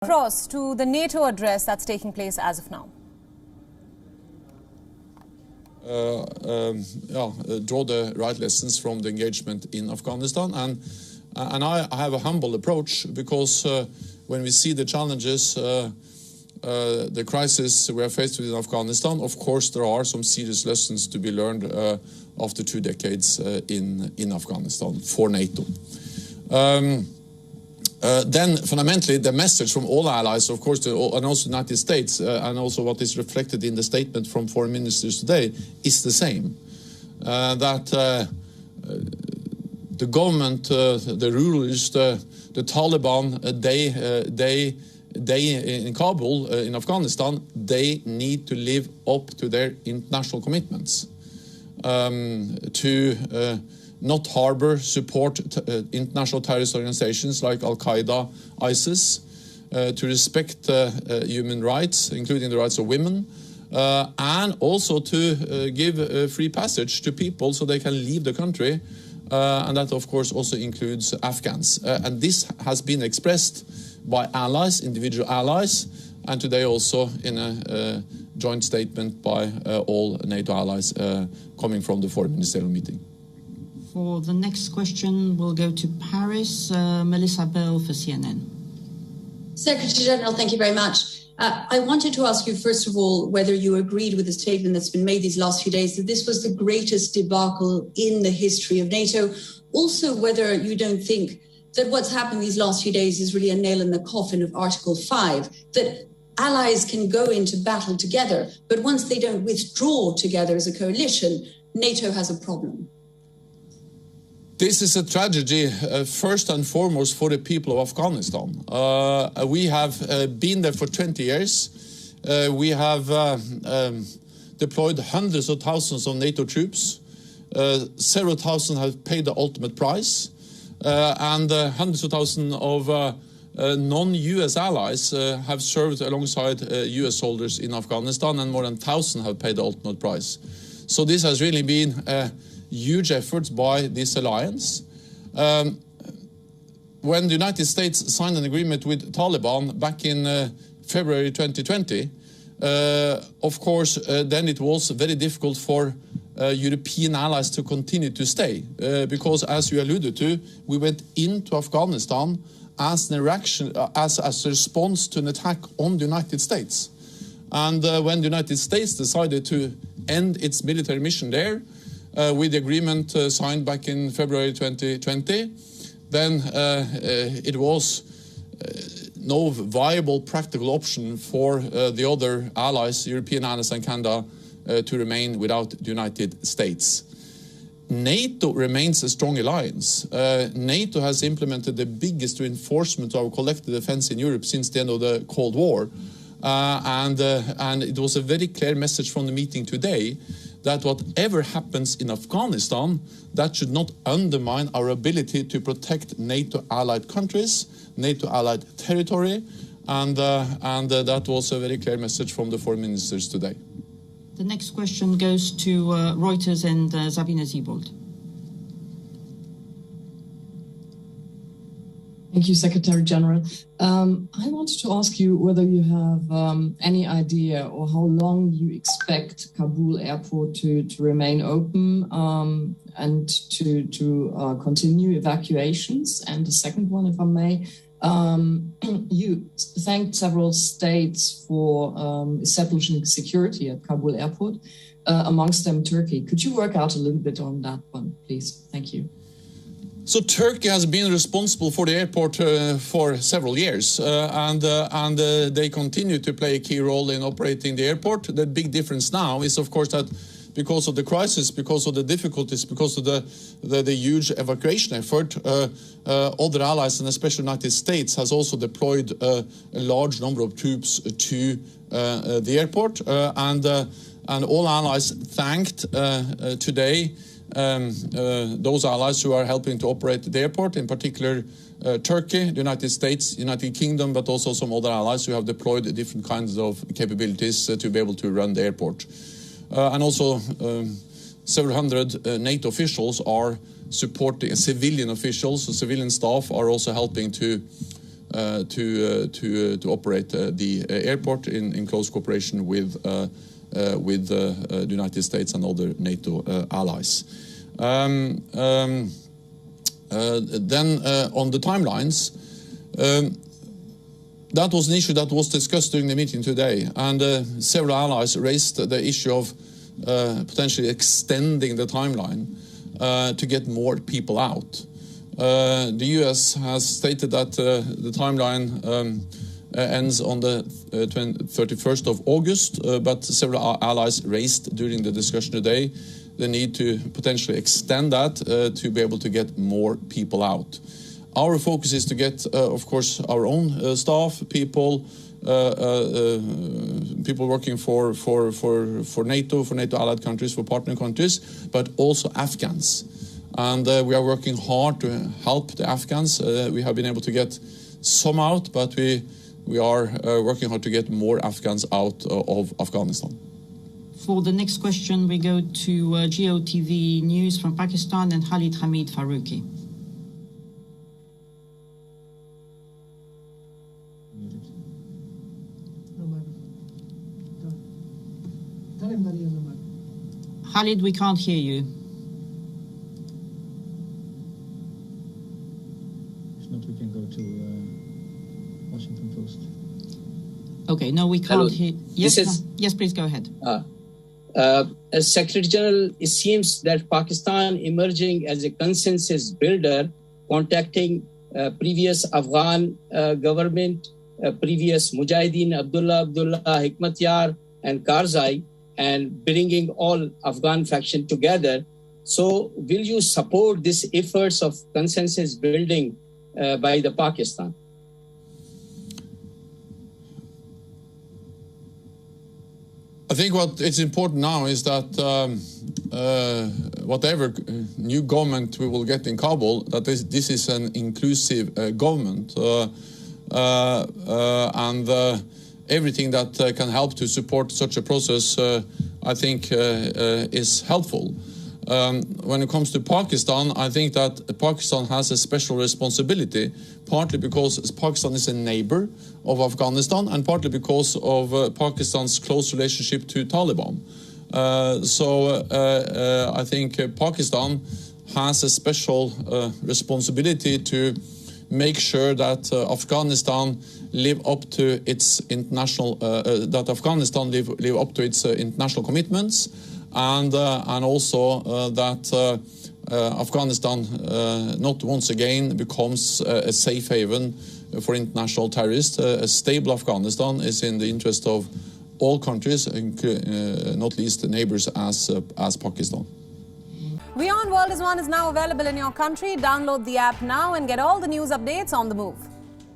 Across to the NATO address that's taking place as of now. Draw the right lessons from the engagement in Afghanistan, and I have a humble approach because when we see the challenges, the crisis we are faced with in Afghanistan, of course there are some serious lessons to be learned after 2 decades in Afghanistan for NATO. Then fundamentally the message from all allies, of course, and also the United States, and also what is reflected in the statement from foreign ministers today is the same. That the government, the rulers, the Taliban, they in Kabul, in Afghanistan, they need to live up to their international commitments to not harbor, support international terrorist organizations like Al-Qaeda, ISIS, to respect human rights, including the rights of women, and also to give free passage to people so they can leave the country, and that of course also includes Afghans. And this has been expressed by allies, individual allies, and today also in a joint statement by all NATO allies coming from the foreign ministerial meeting. For the next question, we'll go to Paris. Melissa Bell for CNN. Secretary General, thank you very much. I wanted to ask you, first of all, whether you agreed with the statement that's been made these last few days that this was the greatest debacle in the history of NATO. Also, whether you don't think that what's happened these last few days is really a nail in the coffin of Article 5, that allies can go into battle together, but once they don't withdraw together as a coalition, NATO has a problem. This is a tragedy, first and foremost, for the people of Afghanistan. We have been there for 20 years. We have deployed hundreds of thousands of NATO troops. Several thousand have paid the ultimate price. And hundreds of thousands of non-US allies have served alongside US soldiers in Afghanistan, and more than 1,000 have paid the ultimate price. So this has really been huge efforts by this alliance. When the United States signed an agreement with Taliban back in February 2020, of course, then it was very difficult for European allies to continue to stay, because, as you alluded to, we went into Afghanistan as an reaction, as a response to an attack on the United States. And when the United States decided to end its military mission there, with the agreement signed back in February 2020, then it was no viable practical option for the other allies, European allies and Canada, to remain without the United States. NATO remains a strong alliance. NATO has implemented the biggest reinforcement of our collective defense in Europe since the end of the Cold War. And it was a very clear message from the meeting today that whatever happens in Afghanistan, that should not undermine our ability to protect NATO-allied countries, NATO-allied territory, and that was a very clear message from the foreign ministers today. The next question goes to Reuters and Sabine Siebold. Thank you, Secretary General. I wanted to ask you whether you have any idea or how long you expect Kabul airport to remain open and to continue evacuations. And the second one, if I may, you thanked several states for establishing security at Kabul airport, amongst them Turkey. Could you work out a little bit on that one, please? Thank you. So Turkey has been responsible for the airport for several years, and they continue to play a key role in operating the airport. The big difference now is, of course, that because of the crisis, because of the difficulties, because of the huge evacuation effort, other allies, and especially the United States, has also deployed a large number of troops to the airport, and all allies thanked today those allies who are helping to operate the airport, in particular Turkey, the United States, United Kingdom, but also some other allies who have deployed different kinds of capabilities to be able to run the airport. And also several hundred NATO officials are supporting, civilian officials, civilian staff are also helping to to operate the airport in close cooperation with the United States and other NATO allies. Then on the timelines, that was an issue that was discussed during the meeting today, and several allies raised the issue of potentially extending the timeline to get more people out. The US has stated that the timeline ends on the 31st of August, but several allies raised during the discussion today the need to potentially extend that to be able to get more people out. Our focus is to get, of course, our own staff, people working for NATO, for NATO allied countries, for partner countries, but also Afghans. And we are working hard to help the Afghans. We have been able to get some out, but we are working hard to get more Afghans out of Afghanistan. For the next question, we go to GOTV News from Pakistan and Khalid Hamid Faruqi. Khalid, we can't hear you. If not, we can go to Washington Post. Okay, no, we can't hear. Yes, yes, please go ahead. As Secretary General, it seems that Pakistan emerging as a consensus builder, contacting previous Afghan government, previous Mujahideen, Abdullah, Hikmatyar, and Karzai, and bringing all Afghan faction together. So will you support these efforts of consensus building by the Pakistan? I think what is important now is that whatever new government we will get in Kabul, that this is an inclusive government, and everything that can help to support such a process, I think, is helpful. When it comes to Pakistan, I think that Pakistan has a special responsibility, partly because Pakistan is a neighbor of Afghanistan and partly because of Pakistan's close relationship to Taliban. I think Pakistan has a special responsibility to make sure that Afghanistan live up to its international international commitments, and also that Afghanistan not once again becomes a safe haven for international terrorists. A stable Afghanistan is in the interest of all countries, not least the neighbors as Pakistan. WION World is now available in your country. Download the app now and get all the news updates on the move.